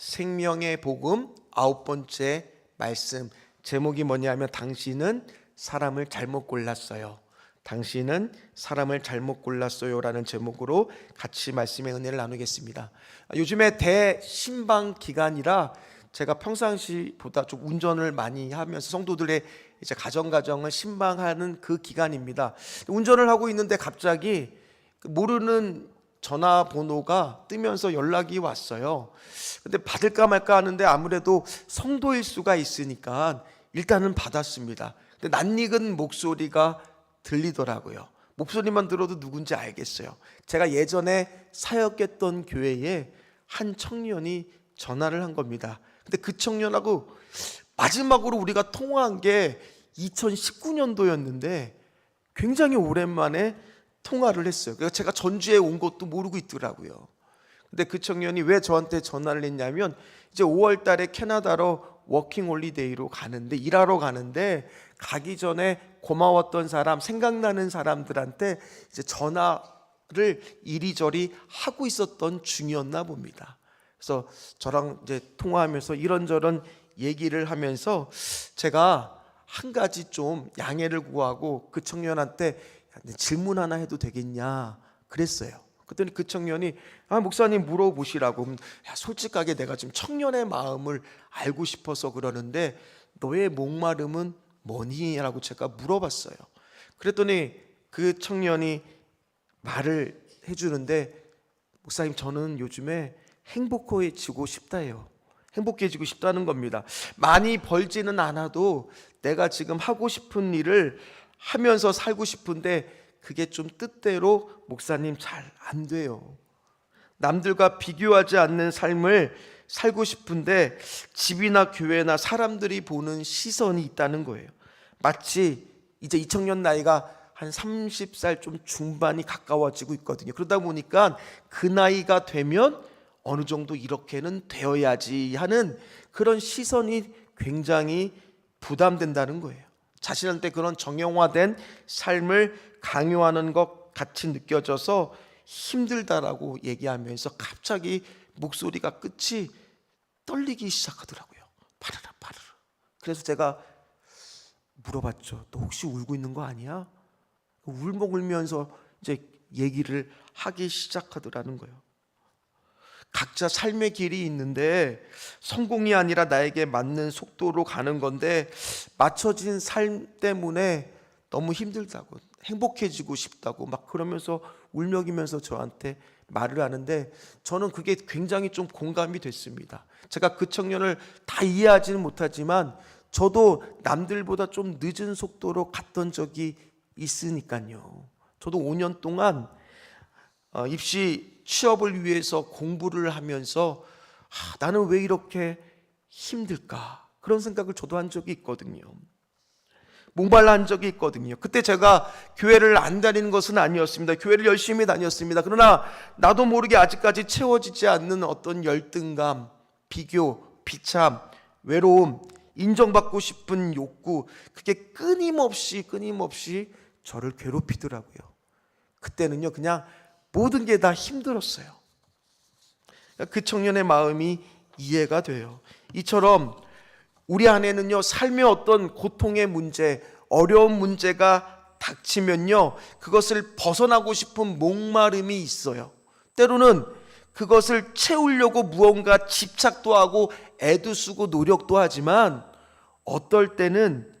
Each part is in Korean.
생명의 복음 9번째 말씀, 제목이 뭐냐면 당신은 사람을 잘못 골랐어요. 당신은 사람을 잘못 골랐어요 라는 제목으로 같이 말씀의 은혜를 나누겠습니다. 요즘에 대신방 기간이라 제가 평상시보다 좀 운전을 많이 하면서 성도들의 이제 가정을 신방하는 그 기간입니다. 운전을 하고 있는데 갑자기 모르는 전화번호가 뜨면서 연락이 왔어요. 근데 받을까 말까 하는데 아무래도 성도일 수가 있으니까 일단은 받았습니다. 근데 낯익은 목소리가 들리더라고요. 목소리만 들어도 누군지 알겠어요. 제가 예전에 사역했던 교회에 한 청년이 전화를 한 겁니다. 근데 그 청년하고 마지막으로 우리가 통화한 게 2019년도였는데 굉장히 오랜만에 통화를 했어요. 그래서 제가 전주에 온 것도 모르고 있더라고요. 근데 그 청년이 왜 저한테 전화를 했냐면 이제 5월 달에 캐나다로 워킹 홀리데이로 가는데, 일하러 가는데 가기 전에 고마웠던 사람, 생각나는 사람들한테 이제 전화를 이리저리 하고 있었던 중이었나 봅니다. 그래서 저랑 이제 통화하면서 이런저런 얘기를 하면서 제가 한 가지 좀 양해를 구하고 그 청년한테 질문 하나 해도 되겠냐 그랬어요. 그랬더니 그 청년이 목사님 물어보시라고. 솔직하게 내가 지금 청년의 마음을 알고 싶어서 그러는데 너의 목마름은 뭐니? 라고 제가 물어봤어요. 그랬더니 그 청년이 말을 해주는데, 목사님 저는 요즘에 행복해지고 싶다요. 행복해지고 싶다는 겁니다. 많이 벌지는 않아도 내가 지금 하고 싶은 일을 하면서 살고 싶은데 그게 좀 뜻대로 목사님 잘 안 돼요. 남들과 비교하지 않는 삶을 살고 싶은데 집이나 교회나 사람들이 보는 시선이 있다는 거예요. 마치 이제 이 청년 나이가 한 30살 좀 중반이 가까워지고 있거든요. 그러다 보니까 그 나이가 되면 어느 정도 이렇게는 되어야지 하는 그런 시선이 굉장히 부담된다는 거예요. 자신한테 그런 정형화된 삶을 강요하는 것 같이 느껴져서 힘들다라고 얘기하면서 갑자기 목소리가 끝이 떨리기 시작하더라고요. 파르르 파르르. 그래서 제가 물어봤죠. 너 혹시 울고 있는 거 아니야? 울면서 이제 얘기를 하기 시작하더라는 거예요. 각자 삶의 길이 있는데 성공이 아니라 나에게 맞는 속도로 가는 건데 맞춰진 삶 때문에 너무 힘들다고, 행복해지고 싶다고 막 그러면서 울먹이면서 저한테 말을 하는데 저는 그게 굉장히 좀 공감이 됐습니다. 제가 그 청년을 다 이해하지는 못하지만 저도 남들보다 좀 늦은 속도로 갔던 적이 있으니까요. 저도 5년 동안 입시 취업을 위해서 공부를 하면서 나는 왜 이렇게 힘들까? 그런 생각을 저도 한 적이 있거든요. 목말라 한 적이 있거든요. 그때 제가 교회를 안 다니는 것은 아니었습니다. 교회를 열심히 다녔습니다. 그러나 나도 모르게 아직까지 채워지지 않는 어떤 열등감, 비교, 비참, 외로움, 인정받고 싶은 욕구, 그게 끊임없이 저를 괴롭히더라고요. 그때는요 그냥 모든 게 다 힘들었어요. 그 청년의 마음이 이해가 돼요. 이처럼 우리 안에는요 삶의 어떤 고통의 문제, 어려운 문제가 닥치면요 그것을 벗어나고 싶은 목마름이 있어요. 때로는 그것을 채우려고 무언가 집착도 하고 애도 쓰고 노력도 하지만 어떨 때는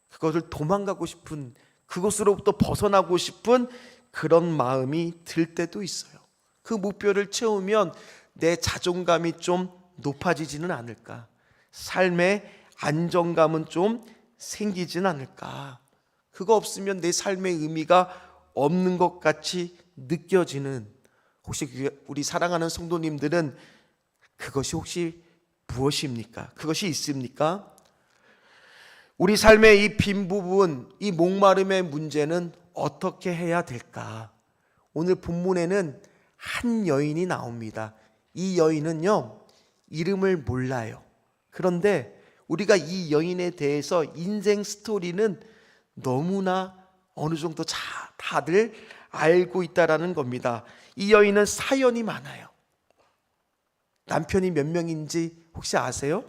그것을 도망가고 싶은, 그것으로부터 벗어나고 싶은 그런 마음이 들 때도 있어요. 그 목표를 채우면 내 자존감이 좀 높아지지는 않을까? 삶의 안정감은 좀 생기진 않을까? 그거 없으면 내 삶의 의미가 없는 것 같이 느껴지는, 혹시 우리 사랑하는 성도님들은 그것이 혹시 무엇입니까? 그것이 있습니까? 우리 삶의 이 빈 부분, 이 목마름의 문제는 어떻게 해야 될까? 오늘 본문에는 한 여인이 나옵니다. 이 여인은요 이름을 몰라요. 그런데 우리가 이 여인에 대해서 인생 스토리는 너무나 어느 정도 다들 알고 있다라는 겁니다. 이 여인은 사연이 많아요. 남편이 몇 명인지 혹시 아세요?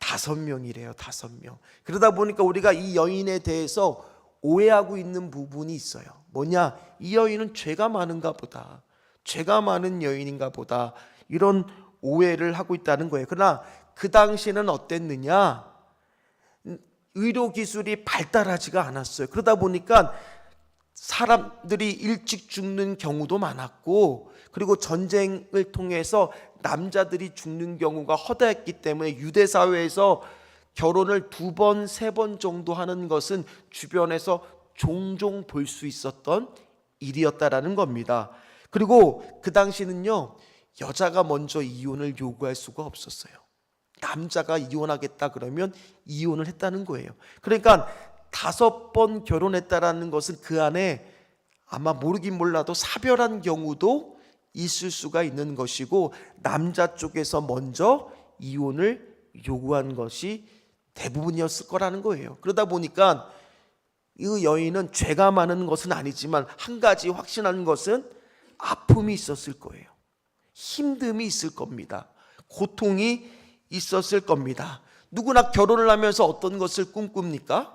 5명이래요. 5명. 그러다 보니까 우리가 이 여인에 대해서 오해하고 있는 부분이 있어요. 뭐냐? 이 여인은 죄가 많은가 보다, 죄가 많은 여인인가 보다, 이런 오해를 하고 있다는 거예요. 그러나 그 당시에는 어땠느냐? 의료기술이 발달하지가 않았어요. 그러다 보니까 사람들이 일찍 죽는 경우도 많았고, 그리고 전쟁을 통해서 남자들이 죽는 경우가 허다했기 때문에 유대 사회에서 결혼을 2번, 3번 정도 하는 것은 주변에서 종종 볼 수 있었던 일이었다라는 겁니다. 그리고 그 당시는요, 여자가 먼저 이혼을 요구할 수가 없었어요. 남자가 이혼하겠다 그러면 이혼을 했다는 거예요. 그러니까 5번 결혼했다라는 것은 그 안에 아마 모르긴 몰라도 사별한 경우도 있을 수가 있는 것이고, 남자 쪽에서 먼저 이혼을 요구한 것이 대부분이었을 거라는 거예요. 그러다 보니까 이 여인은 죄가 많은 것은 아니지만 한 가지 확신하는 것은 아픔이 있었을 거예요. 힘듦이 있을 겁니다. 고통이 있었을 겁니다. 누구나 결혼을 하면서 어떤 것을 꿈꿉니까?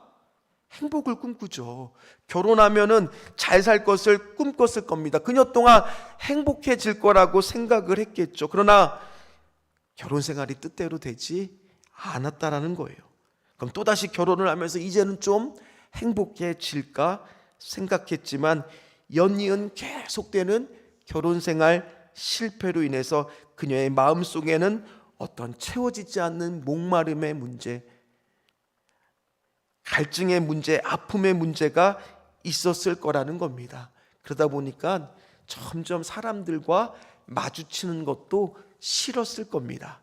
행복을 꿈꾸죠. 결혼하면은 잘 살 것을 꿈꿨을 겁니다. 그녀 동안 행복해질 거라고 생각을 했겠죠. 그러나 결혼 생활이 뜻대로 되지 않았다라는 거예요. 그럼 또다시 결혼을 하면서 이제는 좀 행복해질까 생각했지만 연이은 계속되는 결혼 생활 실패로 인해서 그녀의 마음속에는 어떤 채워지지 않는 목마름의 문제, 갈증의 문제, 아픔의 문제가 있었을 거라는 겁니다. 그러다 보니까 점점 사람들과 마주치는 것도 싫었을 겁니다.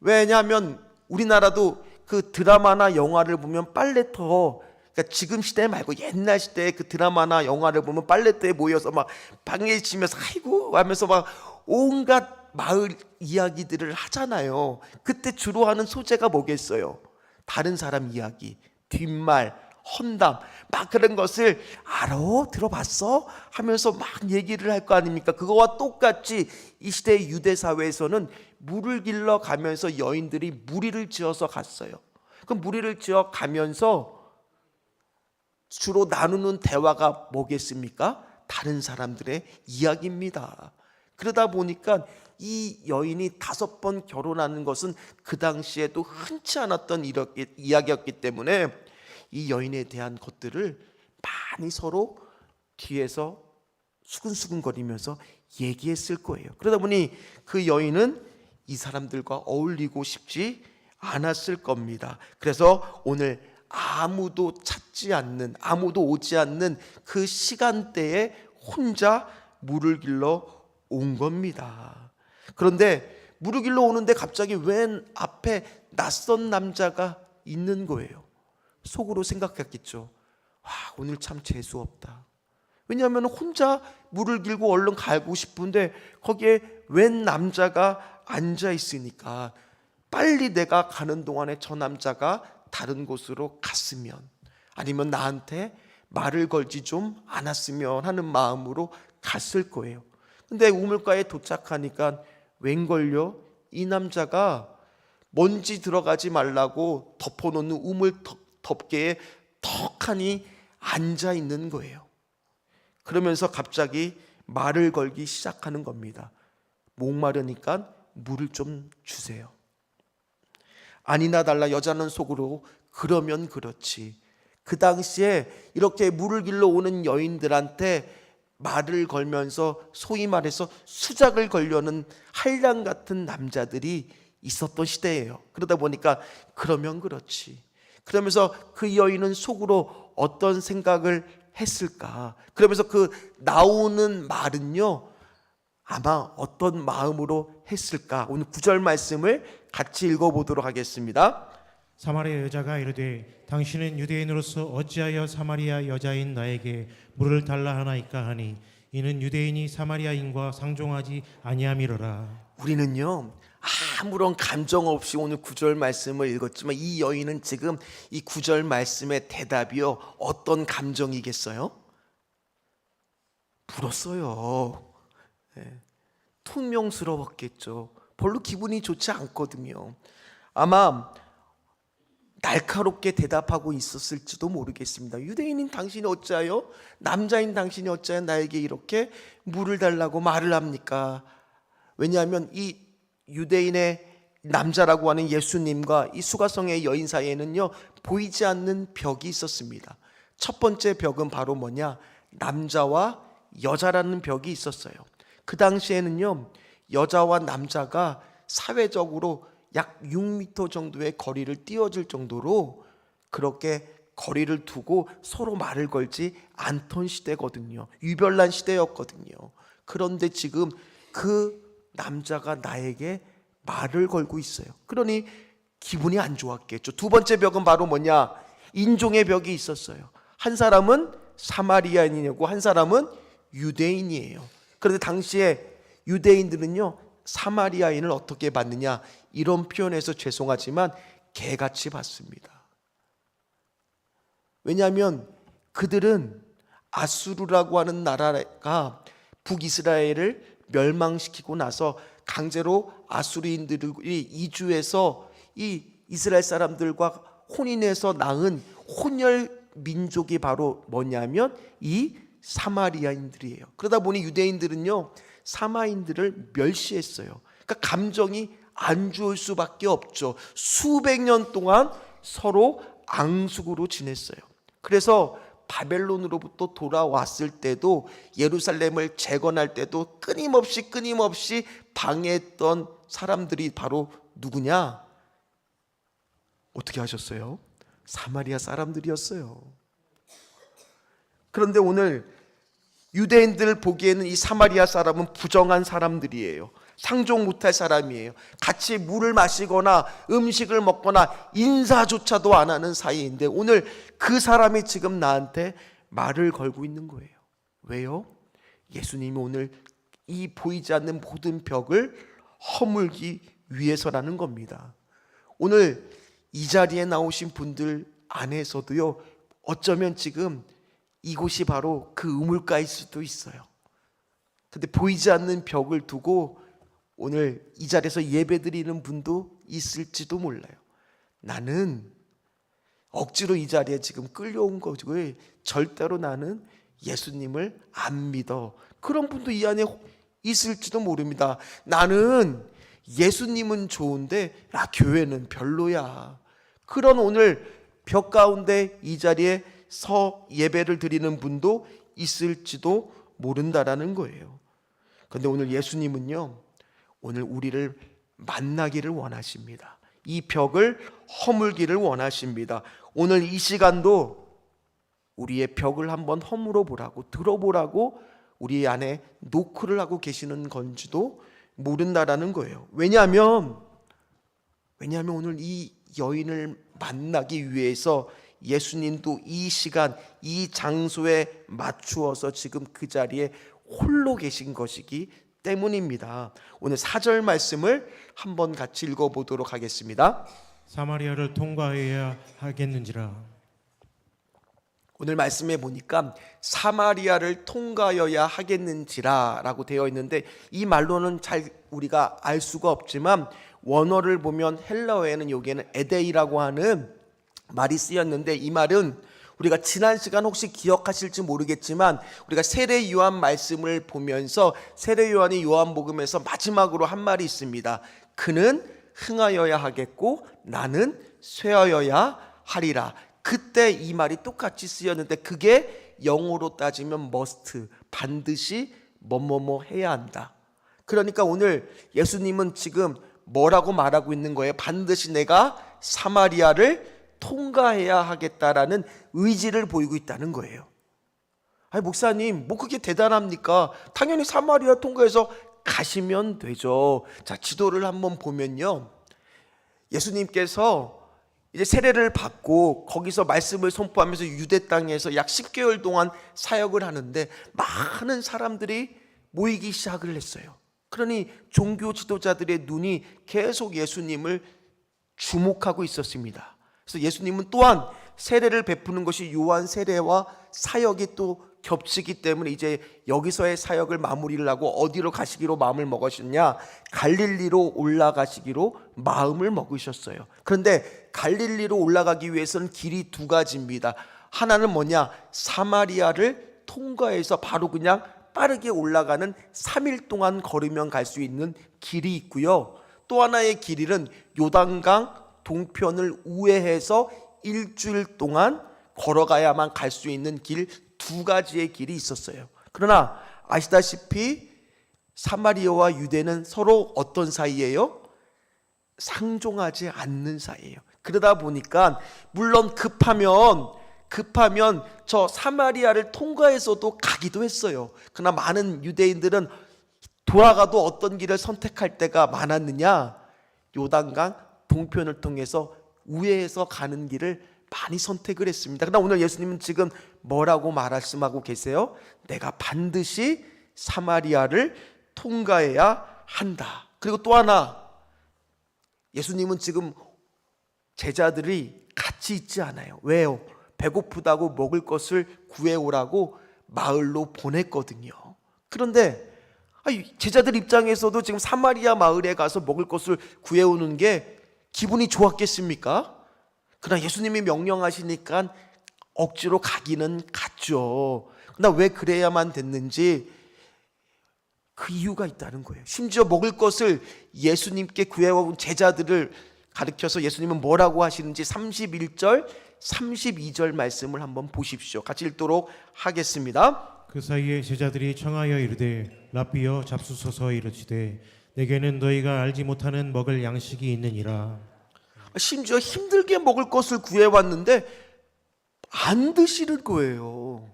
왜냐하면 우리나라도 그 드라마나 영화를 보면 빨래터, 그러니까 지금 시대 말고 옛날 시대의 그 드라마나 영화를 보면 빨래터에 모여서 막 방해치면서 아이고 하면서 막 온갖 마을 이야기들을 하잖아요. 그때 주로 하는 소재가 뭐겠어요? 다른 사람 이야기, 뒷말, 험담, 막 그런 것을 알아? 들어봤어? 하면서 막 얘기를 할 거 아닙니까? 그거와 똑같이 이 시대의 유대 사회에서는 물을 길러 가면서 여인들이 무리를 지어서 갔어요. 그 무리를 지어 가면서 주로 나누는 대화가 뭐겠습니까? 다른 사람들의 이야기입니다. 그러다 보니까 이 여인이 5번 결혼하는 것은 그 당시에도 흔치 않았던 이야기였기 때문에 이 여인에 대한 것들을 많이 서로 뒤에서 수근수근거리면서 얘기했을 거예요. 그러다 보니 그 여인은 이 사람들과 어울리고 싶지 않았을 겁니다. 그래서 오늘 아무도 찾지 않는, 아무도 오지 않는 그 시간대에 혼자 물을 길러 온 겁니다. 그런데 물을 길러 오는데 갑자기 웬 앞에 낯선 남자가 있는 거예요. 속으로 생각했겠죠. 와, 오늘 참 재수없다. 왜냐하면 혼자 물을 길고 얼른 가고 싶은데 거기에 웬 남자가 앉아 있으니까 빨리 내가 가는 동안에 저 남자가 다른 곳으로 갔으면, 아니면 나한테 말을 걸지 좀 않았으면 하는 마음으로 갔을 거예요. 근데 우물가에 도착하니까 웬걸요? 이 남자가 먼지 들어가지 말라고 덮어놓는 우물 덮개에 턱하니 앉아 있는 거예요. 그러면서 갑자기 말을 걸기 시작하는 겁니다. 목마르니까 물을 좀 주세요. 아니나 달라 여자는 속으로 그러면 그렇지. 그 당시에 이렇게 물을 길러 오는 여인들한테 말을 걸면서 소위 말해서 수작을 걸려는 한량 같은 남자들이 있었던 시대예요. 그러다 보니까 그러면 그렇지. 그러면서 그 여인은 속으로 어떤 생각을 했을까? 그러면서 그 나오는 말은요, 아마 어떤 마음으로 했을까? 오늘 9절 말씀을 같이 읽어보도록 하겠습니다. 사마리아 여자가 이르되 당신은 유대인으로서 어찌하여 사마리아 여자인 나에게 물을 달라 하나이까 하니 이는 유대인이 사마리아인과 상종하지 아니함이로라. 우리는요, 아무런 감정 없이 오늘 9절 말씀을 읽었지만 이 여인은 지금 이 9절 말씀의 대답이요, 어떤 감정이겠어요? 물었어요. 퉁명스러웠겠죠. 별로 기분이 좋지 않거든요. 아마 날카롭게 대답하고 있었을지도 모르겠습니다. 유대인인 당신이 어찌하여, 남자인 당신이 어찌하여 나에게 이렇게 물을 달라고 말을 합니까? 왜냐하면 이 유대인의 남자라고 하는 예수님과 이 수가성의 여인 사이에는요, 보이지 않는 벽이 있었습니다. 첫 번째 벽은 바로 뭐냐? 남자와 여자라는 벽이 있었어요. 그 당시에는요, 여자와 남자가 사회적으로 약 6m 정도의 거리를 띄워줄 정도로 그렇게 거리를 두고 서로 말을 걸지 않던 시대거든요. 유별난 시대였거든요. 그런데 지금 그 남자가 나에게 말을 걸고 있어요. 그러니 기분이 안 좋았겠죠. 두 번째 벽은 바로 뭐냐? 인종의 벽이 있었어요. 한 사람은 사마리아인이고 한 사람은 유대인이에요. 그런데 당시에 유대인들은요, 사마리아인을 어떻게 봤느냐? 이런 표현에서 죄송하지만 개같이 봤습니다. 왜냐하면 그들은 아수르라고 하는 나라가 북이스라엘을 멸망시키고 나서 강제로 아수리인들이 이주해서 이 이스라엘 사람들과 혼인해서 낳은 혼혈 민족이 바로 뭐냐면 이 사마리아인들이에요. 그러다 보니 유대인들은요, 사마인들을 멸시했어요. 그러니까 감정이 안 좋을 수밖에 없죠. 수백 년 동안 서로 앙숙으로 지냈어요. 그래서 바벨론으로부터 돌아왔을 때도, 예루살렘을 재건할 때도 끊임없이 방해했던 사람들이 바로 누구냐? 어떻게 하셨어요? 사마리아 사람들이었어요. 그런데 오늘 유대인들 보기에는 이 사마리아 사람은 부정한 사람들이에요. 상종 못할 사람이에요. 같이 물을 마시거나 음식을 먹거나 인사조차도 안 하는 사이인데 오늘 그 사람이 지금 나한테 말을 걸고 있는 거예요. 왜요? 예수님이 오늘 이 보이지 않는 모든 벽을 허물기 위해서라는 겁니다. 오늘 이 자리에 나오신 분들 안에서도요, 어쩌면 지금 이곳이 바로 그 우물가일 수도 있어요. 근데 보이지 않는 벽을 두고 오늘 이 자리에서 예배드리는 분도 있을지도 몰라요. 나는 억지로 이 자리에 지금 끌려온 거고 절대로 나는 예수님을 안 믿어. 그런 분도 이 안에 있을지도 모릅니다. 나는 예수님은 좋은데 교회는 별로야. 그런 오늘 벽 가운데 이 자리에 서 예배를 드리는 분도 있을지도 모른다라는 거예요. 그런데 오늘 예수님은요, 오늘 우리를 만나기를 원하십니다. 이 벽을 허물기를 원하십니다. 오늘 이 시간도 우리의 벽을 한번 허물어 보라고, 들어보라고 우리 안에 노크를 하고 계시는 건지도 모른다라는 거예요. 왜냐하면 오늘 이 여인을 만나기 위해서 예수님도 이 시간, 이 장소에 맞추어서 지금 그 자리에 홀로 계신 것이기 때문입니다. 오늘 4절 말씀을 한번 같이 읽어보도록 하겠습니다. 사마리아를 통과해야 하겠는지라. 오늘 말씀에 보니까 사마리아를 통과하여야 하겠는지라 라고 되어 있는데, 이 말로는 잘 우리가 알 수가 없지만 원어를 보면 헬라어에는 여기에는 에데이라고 하는 말이 쓰였는데, 이 말은 우리가 지난 시간 혹시 기억하실지 모르겠지만 우리가 세례 요한 말씀을 보면서 세례 요한이 요한복음에서 마지막으로 한 말이 있습니다. 그는 흥하여야 하겠고 나는 쇠하여야 하리라. 그때 이 말이 똑같이 쓰였는데 그게 영어로 따지면 must, 반드시 뭐뭐뭐 해야 한다. 그러니까 오늘 예수님은 지금 뭐라고 말하고 있는 거예요? 반드시 내가 사마리아를 통과해야 하겠다라는 의지를 보이고 있다는 거예요. 아니 목사님, 뭐 그게 대단합니까? 당연히 사마리아 통과해서 가시면 되죠. 자, 지도를 한번 보면요, 예수님께서 이제 세례를 받고 거기서 말씀을 선포하면서 유대 땅에서 약 10개월 동안 사역을 하는데 많은 사람들이 모이기 시작을 했어요. 그러니 종교 지도자들의 눈이 계속 예수님을 주목하고 있었습니다. 그래서 예수님은 또한 세례를 베푸는 것이 요한 세례와 사역이 또 겹치기 때문에 이제 여기서의 사역을 마무리를 하고 어디로 가시기로 마음을 먹으셨냐? 갈릴리로 올라가시기로 마음을 먹으셨어요. 그런데 갈릴리로 올라가기 위해서는 길이 두 가지입니다. 하나는 뭐냐? 사마리아를 통과해서 바로 그냥 빠르게 올라가는 3일 동안 걸으면 갈 수 있는 길이 있고요. 또 하나의 길은 요단강 동편을 우회해서 일주일 동안 걸어가야만 갈 수 있는 길, 두 가지의 길이 있었어요. 그러나 아시다시피 사마리아와 유대는 서로 어떤 사이예요? 상종하지 않는 사이예요. 그러다 보니까 물론 급하면 저 사마리아를 통과해서도 가기도 했어요. 그러나 많은 유대인들은 돌아가도 어떤 길을 선택할 때가 많았느냐? 요단강 동편을 통해서 우회해서 가는 길을 많이 선택을 했습니다. 그러나 오늘 예수님은 지금 뭐라고 말씀하고 계세요? 내가 반드시 사마리아를 통과해야 한다. 그리고 또 하나, 예수님은 지금 제자들이 같이 있지 않아요. 왜요? 배고프다고 먹을 것을 구해오라고 마을로 보냈거든요. 그런데 제자들 입장에서도 지금 사마리아 마을에 가서 먹을 것을 구해오는 게 기분이 좋았겠습니까? 그러나 예수님이 명령하시니까 억지로 가기는 갔죠. 그러나 왜 그래야만 됐는지 그 이유가 있다는 거예요. 심지어 먹을 것을 예수님께 구해온 제자들을 가르쳐서 예수님은 뭐라고 하시는지 31절, 32절 말씀을 한번 보십시오. 같이 읽도록 하겠습니다. 그 사이에 제자들이 청하여 이르되 랍비여 잡수소서 이르시되 내게는 너희가 알지 못하는 먹을 양식이 있느니라. 심지어 힘들게 먹을 것을 구해왔는데 안 드시는 거예요.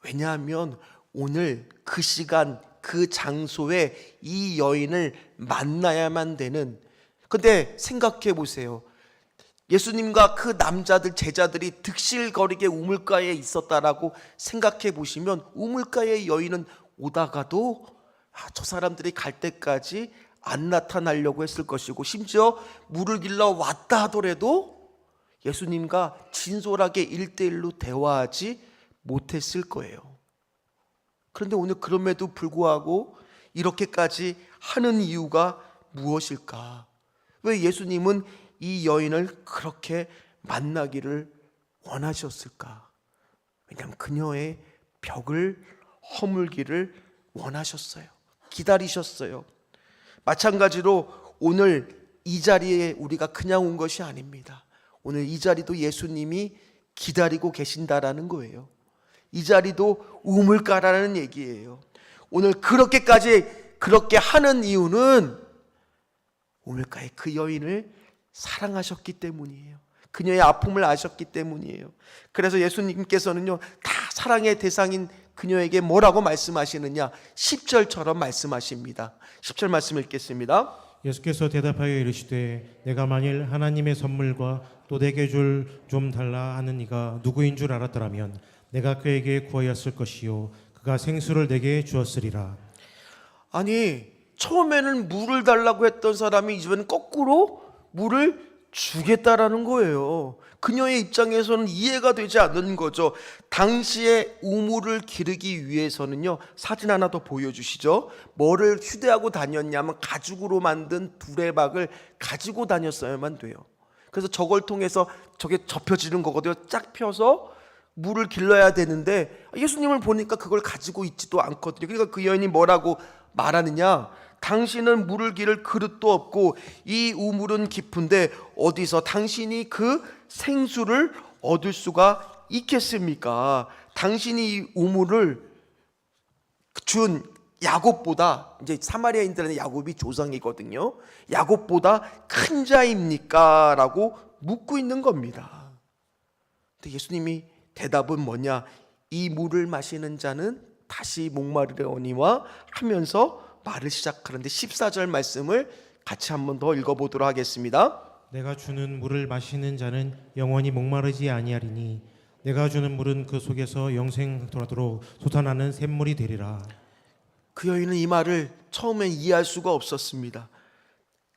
왜냐하면 오늘 그 시간 그 장소에 이 여인을 만나야만 되는. 근데 생각해 보세요. 예수님과 그 남자들 제자들이 득실거리게 우물가에 있었다라고 생각해 보시면 우물가의 여인은 오다가도 저 사람들이 갈 때까지 안 나타나려고 했을 것이고, 심지어 물을 길러 왔다 하더라도 예수님과 진솔하게 1대1로 대화하지 못했을 거예요. 그런데 오늘 그럼에도 불구하고 이렇게까지 하는 이유가 무엇일까? 왜 예수님은 이 여인을 그렇게 만나기를 원하셨을까? 왜냐하면 그녀의 벽을 허물기를 원하셨어요. 기다리셨어요. 마찬가지로 오늘 이 자리에 우리가 그냥 온 것이 아닙니다. 오늘 이 자리도 예수님이 기다리고 계신다라는 거예요. 이 자리도 우물가라는 얘기예요. 오늘 그렇게 하는 이유는 우물가에 그 여인을 사랑하셨기 때문이에요. 그녀의 아픔을 아셨기 때문이에요. 그래서 예수님께서는요, 다 사랑의 대상인 그녀에게 뭐라고 말씀하시느냐? 10절처럼 말씀하십니다. 10절 말씀 읽겠습니다. 예수께서 대답하여 이르시되 내가 만일 하나님의 선물과 또 내게 줄 좀 달라 하는 이가 누구인 줄 알았더라면 내가 그에게 구하였을 것이요 그가 생수를 내게 주었으리라. 아니, 처음에는 물을 달라고 했던 사람이 이제는 거꾸로 물을 주겠다라는 거예요. 그녀의 입장에서는 이해가 되지 않는 거죠. 당시에 우물을 기르기 위해서는요, 사진 하나 더 보여주시죠. 뭐를 휴대하고 다녔냐면 가죽으로 만든 두레박을 가지고 다녔어야만 돼요. 그래서 저걸 통해서 저게 접혀지는 거거든요. 쫙 펴서 물을 길러야 되는데 예수님을 보니까 그걸 가지고 있지도 않거든요. 그러니까 그 여인이 뭐라고 말하느냐? 당신은 물을 기를 그릇도 없고 이 우물은 깊은데 어디서 당신이 그 생수를 얻을 수가 있겠습니까? 당신이 이 우물을 준 야곱보다, 이제 사마리아인들은 야곱이 조상이거든요. 야곱보다 큰 자입니까? 라고 묻고 있는 겁니다. 근데 예수님이 대답은 뭐냐? 이 물을 마시는 자는 다시 목마르려니와 하면서 말을 시작하는데 14절 말씀을 같이 한번 더 읽어보도록 하겠습니다. 내가 주는 물을 마시는 자는 영원히 목마르지 아니하리니 내가 주는 물은 그 속에서 영생토록 솟아나는 샘물이 되리라. 그 여인은 이 말을 처음엔 이해할 수가 없었습니다.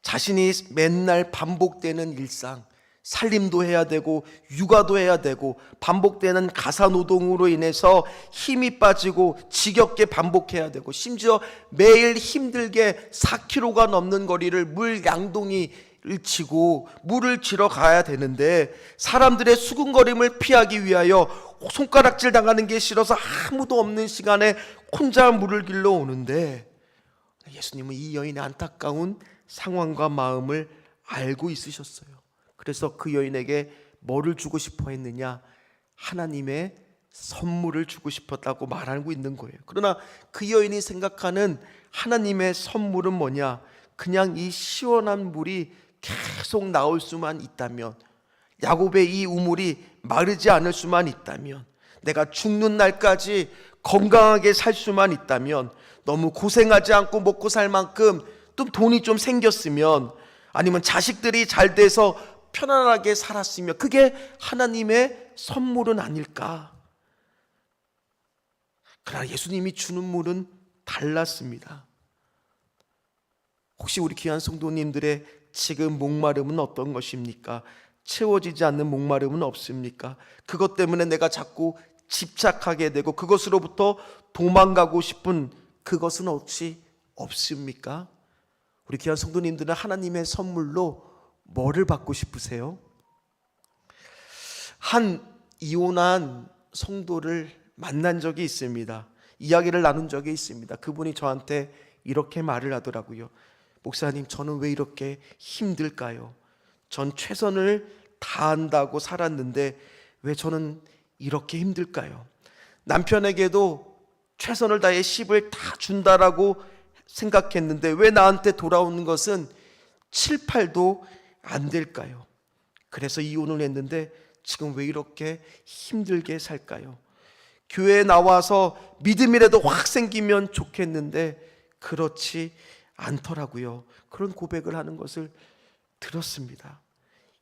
자신이 맨날 반복되는 일상, 살림도 해야 되고 육아도 해야 되고 반복되는 가사노동으로 인해서 힘이 빠지고 지겹게 반복해야 되고 심지어 매일 힘들게 4km가 넘는 거리를 물 양동이를 치고 물을 지러 가야 되는데 사람들의 수군거림을 피하기 위하여 손가락질 당하는 게 싫어서 아무도 없는 시간에 혼자 물을 길러 오는데 예수님은 이 여인의 안타까운 상황과 마음을 알고 있으셨어요. 그래서 그 여인에게 뭐를 주고 싶어 했느냐? 하나님의 선물을 주고 싶었다고 말하고 있는 거예요. 그러나 그 여인이 생각하는 하나님의 선물은 뭐냐? 그냥 이 시원한 물이 계속 나올 수만 있다면, 야곱의 이 우물이 마르지 않을 수만 있다면, 내가 죽는 날까지 건강하게 살 수만 있다면, 너무 고생하지 않고 먹고 살 만큼 또 돈이 좀 생겼으면, 아니면 자식들이 잘 돼서 편안하게 살았으면 그게 하나님의 선물은 아닐까? 그러나 예수님이 주는 물은 달랐습니다. 혹시 우리 귀한 성도님들의 지금 목마름은 어떤 것입니까? 채워지지 않는 목마름은 없습니까? 그것 때문에 내가 자꾸 집착하게 되고 그것으로부터 도망가고 싶은 그것은 혹시 없습니까? 우리 귀한 성도님들은 하나님의 선물로 뭐를 받고 싶으세요? 한 이혼한 성도를 만난 적이 있습니다. 이야기를 나눈 적이 있습니다. 그분이 저한테 이렇게 말을 하더라고요. 목사님, 저는 왜 이렇게 힘들까요? 전 최선을 다한다고 살았는데 왜 저는 이렇게 힘들까요? 남편에게도 최선을 다해 10을 다 준다라고 생각했는데 왜 나한테 돌아오는 것은 7, 8도 안 될까요? 그래서 이혼을 했는데 지금 왜 이렇게 힘들게 살까요? 교회에 나와서 믿음이라도 확 생기면 좋겠는데 그렇지 않더라고요. 그런 고백을 하는 것을 들었습니다.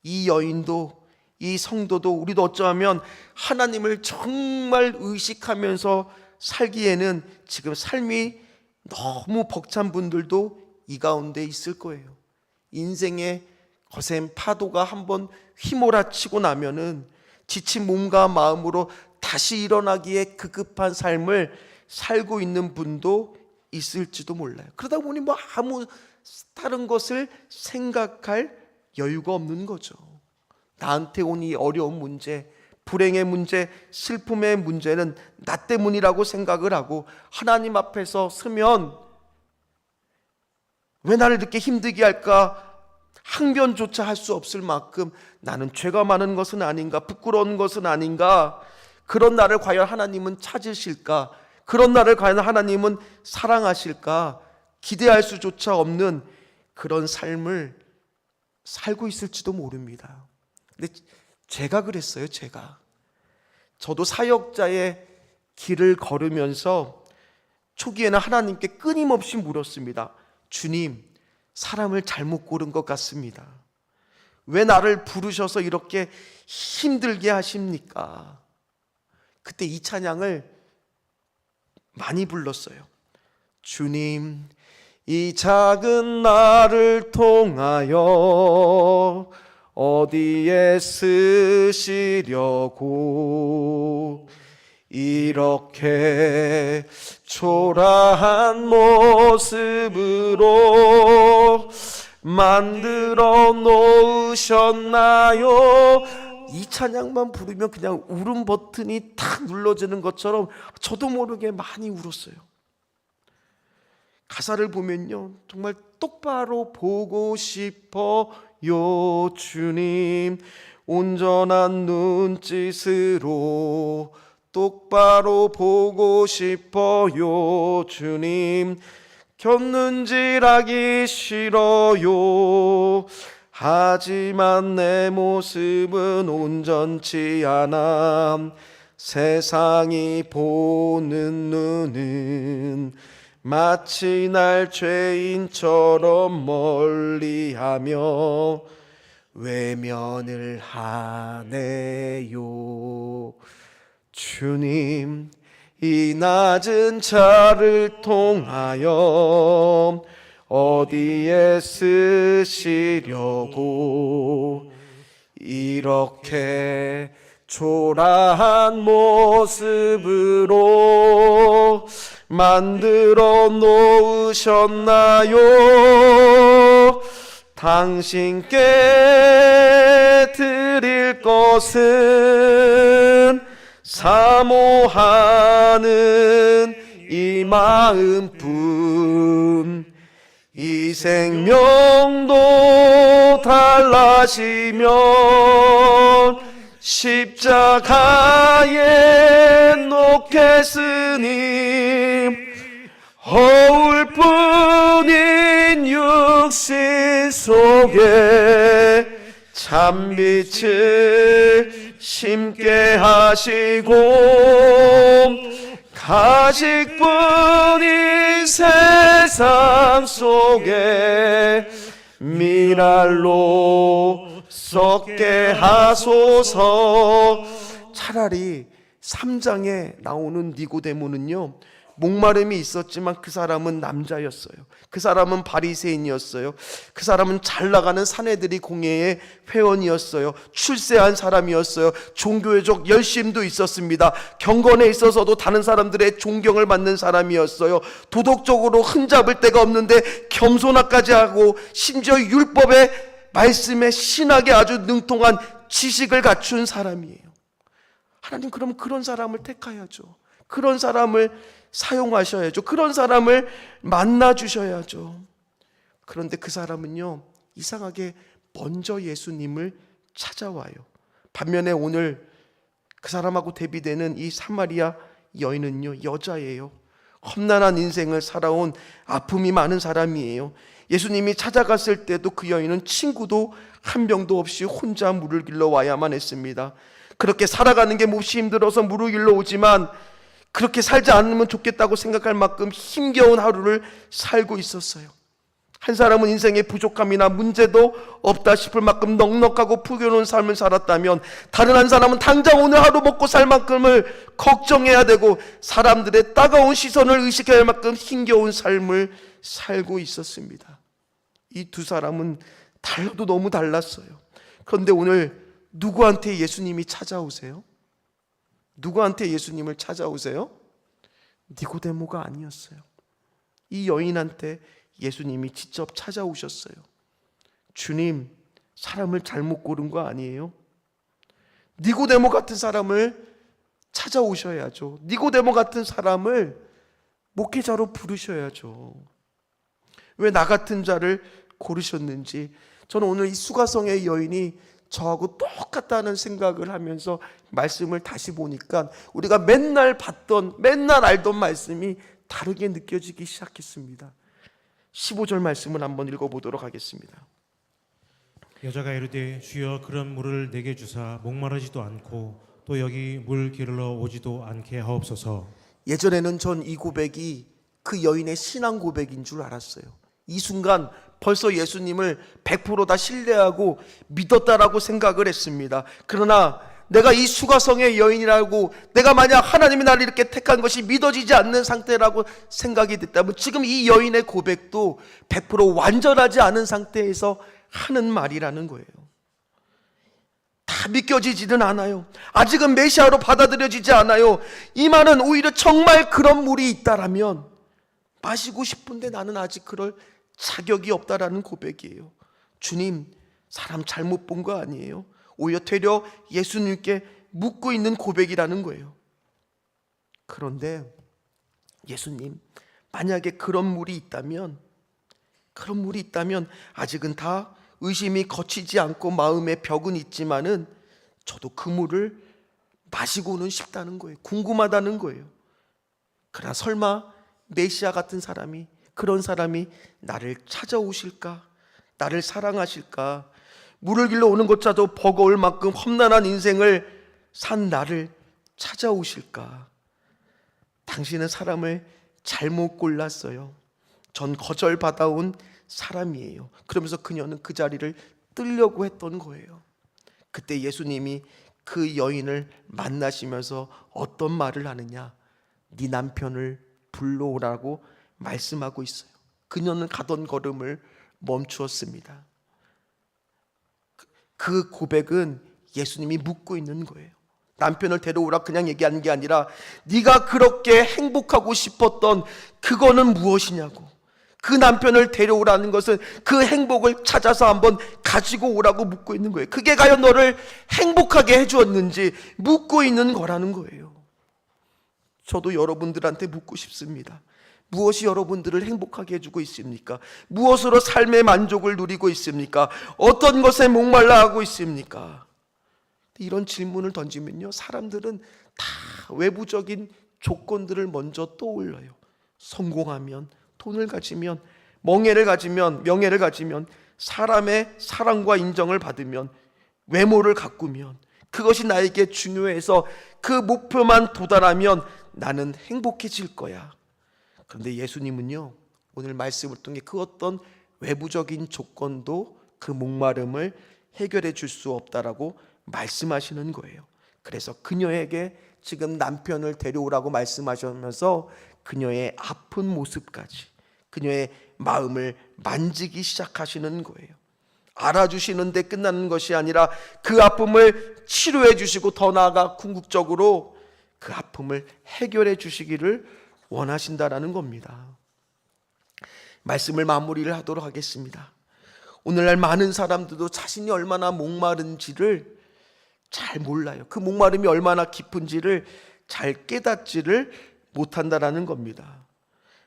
이 여인도 이 성도도 우리도 어쩌면 하나님을 정말 의식하면서 살기에는 지금 삶이 너무 벅찬 분들도 이 가운데 있을 거예요. 인생의 거센 파도가 한번 휘몰아치고 나면은 지친 몸과 마음으로 다시 일어나기에 급급한 삶을 살고 있는 분도 있을지도 몰라요. 그러다 보니 뭐 아무 다른 것을 생각할 여유가 없는 거죠. 나한테 온 이 어려운 문제, 불행의 문제, 슬픔의 문제는 나 때문이라고 생각을 하고 하나님 앞에서 서면 왜 나를 이렇게 힘들게 할까? 항변조차 할 수 없을 만큼 나는 죄가 많은 것은 아닌가? 부끄러운 것은 아닌가? 그런 나를 과연 하나님은 찾으실까? 그런 나를 과연 하나님은 사랑하실까? 기대할 수조차 없는 그런 삶을 살고 있을지도 모릅니다. 근데 제가 그랬어요. 저도 사역자의 길을 걸으면서 초기에는 하나님께 끊임없이 물었습니다. 주님, 사람을 잘못 고른 것 같습니다. 왜 나를 부르셔서 이렇게 힘들게 하십니까? 그때 이 찬양을 많이 불렀어요. 주님, 이 작은 나를 통하여 어디에 쓰시려고 이렇게 초라한 모습으로 만들어 놓으셨나요? 이 찬양만 부르면 그냥 울음 버튼이 탁 눌러지는 것처럼 저도 모르게 많이 울었어요. 가사를 보면요, 정말 똑바로 보고 싶어요. 주님, 온전한 눈짓으로 똑바로 보고 싶어요. 주님, 곁눈질하기 싫어요. 하지만 내 모습은 온전치 않아. 세상이 보는 눈은 마치 날 죄인처럼 멀리하며 외면을 하네요. 주님, 이 낮은 자를 통하여 어디에 쓰시려고 이렇게 초라한 모습으로 만들어 놓으셨나요? 당신께 드릴 것은 사모하는 이 마음뿐. 이 생명도 달라지면 십자가에 놓겠으니 허울뿐인 육신 속에 참빛을 심게 하시고 가식뿐인 세상 속에 미랄로 썩게 하소서. 차라리 3장에 나오는 니고데모는요, 목마름이 있었지만 그 사람은 남자였어요. 그 사람은 바리새인이었어요. 그 사람은 잘 나가는 사내들이 공회의 회원이었어요. 출세한 사람이었어요. 종교적 열심도 있었습니다. 경건에 있어서도 다른 사람들의 존경을 받는 사람이었어요. 도덕적으로 흠잡을 데가 없는데 겸손하까지 하고 심지어 율법의 말씀에 신학에 아주 능통한 지식을 갖춘 사람이에요. 하나님, 그럼 그런 사람을 택하야죠. 그런 사람을 사용하셔야죠. 그런 사람을 만나 주셔야죠. 그런데 그 사람은요, 이상하게 먼저 예수님을 찾아와요. 반면에 오늘 그 사람하고 대비되는 이 사마리아 여인은요, 여자예요. 험난한 인생을 살아온 아픔이 많은 사람이에요. 예수님이 찾아갔을 때도 그 여인은 친구도 한 명도 없이 혼자 물을 길러 와야만 했습니다. 그렇게 살아가는 게 몹시 힘들어서 물을 길러 오지만 그렇게 살지 않으면 좋겠다고 생각할 만큼 힘겨운 하루를 살고 있었어요. 한 사람은 인생에 부족함이나 문제도 없다 싶을 만큼 넉넉하고 풍요로운 삶을 살았다면, 다른 한 사람은 당장 오늘 하루 먹고 살 만큼을 걱정해야 되고 사람들의 따가운 시선을 의식해야 할 만큼 힘겨운 삶을 살고 있었습니다. 이 두 사람은 달라도 너무 달랐어요. 그런데 오늘 누구한테 예수님이 찾아오세요? 누구한테 예수님을 찾아오세요? 니고데모가 아니었어요. 이 여인한테 예수님이 직접 찾아오셨어요. 주님, 사람을 잘못 고른 거 아니에요? 니고데모 같은 사람을 찾아오셔야죠. 니고데모 같은 사람을 목회자로 부르셔야죠. 왜 나 같은 자를 고르셨는지. 저는 오늘 이 수가성의 여인이 저하고 똑같다는 생각을 하면서 말씀을 다시 보니까 우리가 맨날 봤던, 맨날 알던 말씀이 다르게 느껴지기 시작했습니다. 15절 말씀을 한번 읽어보도록 하겠습니다. 여자가 이르되 주여 그런 물을 내게 주사 목마르지도 않고 또 여기 물 기르러 오지도 않게 하옵소서. 예전에는 전 이 고백이 그 여인의 신앙 고백인 줄 알았어요. 이 순간 벌써 예수님을 100% 다 신뢰하고 믿었다라고 생각을 했습니다. 그러나 내가 이 수가성의 여인이라고, 내가 만약 하나님이 나를 이렇게 택한 것이 믿어지지 않는 상태라고 생각이 됐다면, 지금 이 여인의 고백도 100% 완전하지 않은 상태에서 하는 말이라는 거예요. 다 믿겨지지는 않아요. 아직은 메시아로 받아들여지지 않아요. 이 말은 오히려 정말 그런 물이 있다라면 마시고 싶은데 나는 아직 그럴 자격이 없다라는 고백이에요. 주님, 사람 잘못 본 거 아니에요? 오히려 되려 예수님께 묻고 있는 고백이라는 거예요. 그런데 예수님, 만약에 그런 물이 있다면 아직은 다 의심이 거치지 않고 마음에 벽은 있지만은 저도 그 물을 마시고는 싶다는 거예요. 궁금하다는 거예요. 그러나 설마 메시아 같은 사람이, 그런 사람이 나를 찾아오실까? 나를 사랑하실까? 물을 길러 오는 것조차도 버거울 만큼 험난한 인생을 산 나를 찾아오실까? 당신은 사람을 잘못 골랐어요. 전 거절받아온 사람이에요. 그러면서 그녀는 그 자리를 뜨려고 했던 거예요. 그때 예수님이 그 여인을 만나시면서 어떤 말을 하느냐? 네 남편을 불러오라고 말씀하고 있어요. 그녀는 가던 걸음을 멈추었습니다. 그 고백은 예수님이 묻고 있는 거예요. 남편을 데려오라 그냥 얘기하는 게 아니라 네가 그렇게 행복하고 싶었던 그거는 무엇이냐고. 그 남편을 데려오라는 것은 그 행복을 찾아서 한번 가지고 오라고 묻고 있는 거예요. 그게 과연 너를 행복하게 해주었는지 묻고 있는 거라는 거예요. 저도 여러분들한테 묻고 싶습니다. 무엇이 여러분들을 행복하게 해주고 있습니까? 무엇으로 삶의 만족을 누리고 있습니까? 어떤 것에 목말라 하고 있습니까? 이런 질문을 던지면요, 사람들은 다 외부적인 조건들을 먼저 떠올려요. 성공하면, 돈을 가지면, 명예를 가지면, 사람의 사랑과 인정을 받으면, 외모를 가꾸면, 그것이 나에게 중요해서 그 목표만 도달하면 나는 행복해질 거야. 그런데 예수님은요, 오늘 말씀을 통해 그 어떤 외부적인 조건도 그 목마름을 해결해 줄 수 없다라고 말씀하시는 거예요. 그래서 그녀에게 지금 남편을 데려오라고 말씀하시면서 그녀의 아픈 모습까지, 그녀의 마음을 만지기 시작하시는 거예요. 알아주시는데 끝나는 것이 아니라 그 아픔을 치료해 주시고 더 나아가 궁극적으로 그 아픔을 해결해 주시기를 원하신다라는 겁니다. 말씀을 마무리를 하도록 하겠습니다. 오늘날 많은 사람들도 자신이 얼마나 목마른지를 잘 몰라요. 그 목마름이 얼마나 깊은지를 잘 깨닫지를 못한다라는 겁니다.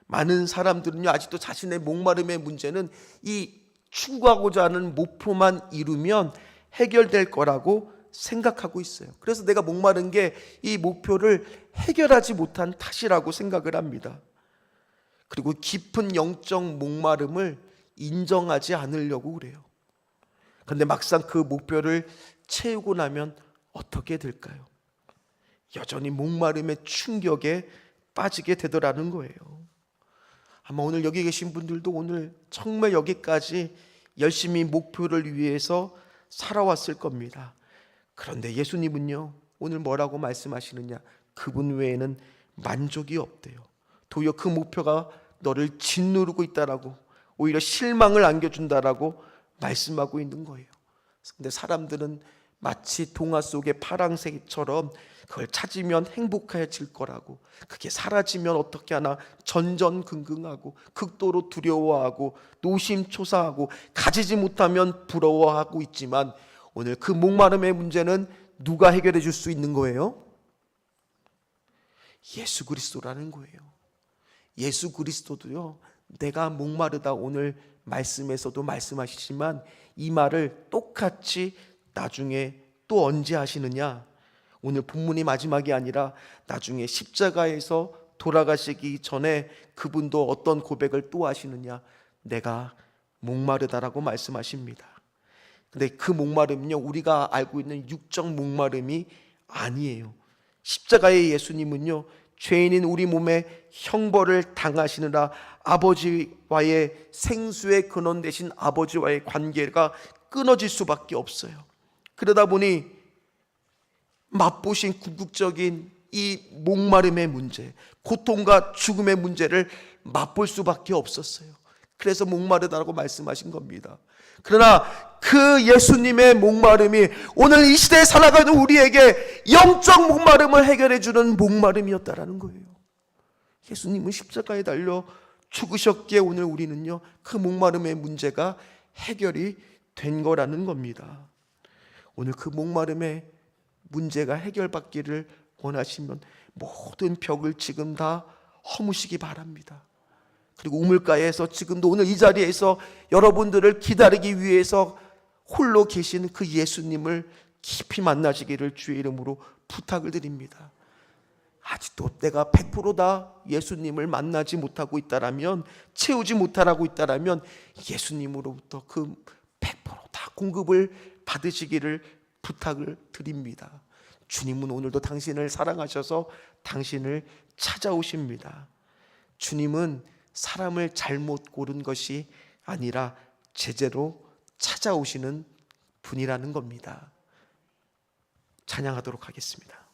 많은 사람들은요, 아직도 자신의 목마름의 문제는 이 추구하고자 하는 목표만 이루면 해결될 거라고 생각하고 있어요. 그래서 내가 목마른 게 이 목표를 해결하지 못한 탓이라고 생각을 합니다. 그리고 깊은 영적 목마름을 인정하지 않으려고 그래요. 그런데 막상 그 목표를 채우고 나면 어떻게 될까요? 여전히 목마름의 충격에 빠지게 되더라는 거예요. 아마 오늘 여기 계신 분들도 오늘 정말 여기까지 열심히 목표를 위해서 살아왔을 겁니다. 그런데 예수님은요, 오늘 뭐라고 말씀하시느냐? 그분 외에는 만족이 없대요. 도리어 그 목표가 너를 짓누르고 있다라고, 오히려 실망을 안겨준다라고 말씀하고 있는 거예요. 근데 사람들은 마치 동화 속의 파랑새처럼 그걸 찾으면 행복해질 거라고, 그게 사라지면 어떻게 하나 전전긍긍하고 극도로 두려워하고 노심초사하고 가지지 못하면 부러워하고 있지만, 오늘 그 목마름의 문제는 누가 해결해 줄 수 있는 거예요? 예수 그리스도라는 거예요. 예수 그리스도도요, 내가 목마르다 오늘 말씀에서도 말씀하시지만 이 말을 똑같이 나중에 또 언제 하시느냐? 오늘 본문이 마지막이 아니라 나중에 십자가에서 돌아가시기 전에 그분도 어떤 고백을 또 하시느냐? 내가 목마르다라고 말씀하십니다. 근데 그 목마름은요, 우리가 알고 있는 육적 목마름이 아니에요. 십자가의 예수님은요, 죄인인 우리 몸에 형벌을 당하시느라 아버지와의 생수의 근원 되신 아버지와의 관계가 끊어질 수밖에 없어요. 그러다 보니 맛보신 궁극적인 이 목마름의 문제, 고통과 죽음의 문제를 맛볼 수밖에 없었어요. 그래서 목마르다라고 말씀하신 겁니다. 그러나 그 예수님의 목마름이 오늘 이 시대에 살아가는 우리에게 영적 목마름을 해결해 주는 목마름이었다라는 거예요. 예수님은 십자가에 달려 죽으셨기에 오늘 우리는요, 그 목마름의 문제가 해결이 된 거라는 겁니다. 오늘 그 목마름의 문제가 해결받기를 원하시면 모든 벽을 지금 다 허무시기 바랍니다. 그리고 우물가에서 지금도 오늘 이 자리에서 여러분들을 기다리기 위해서 홀로 계신 그 예수님을 깊이 만나시기를 주의 이름으로 부탁을 드립니다. 아직도 내가 100%다 예수님을 만나지 못하고 있다라면, 채우지 못하고 있다라면 예수님으로부터 그 100%다 공급을 받으시기를 부탁을 드립니다. 주님은 오늘도 당신을 사랑하셔서 당신을 찾아오십니다. 주님은 사람을 잘못 고른 것이 아니라 제대로 찾아오시는 분이라는 겁니다. 찬양하도록 하겠습니다.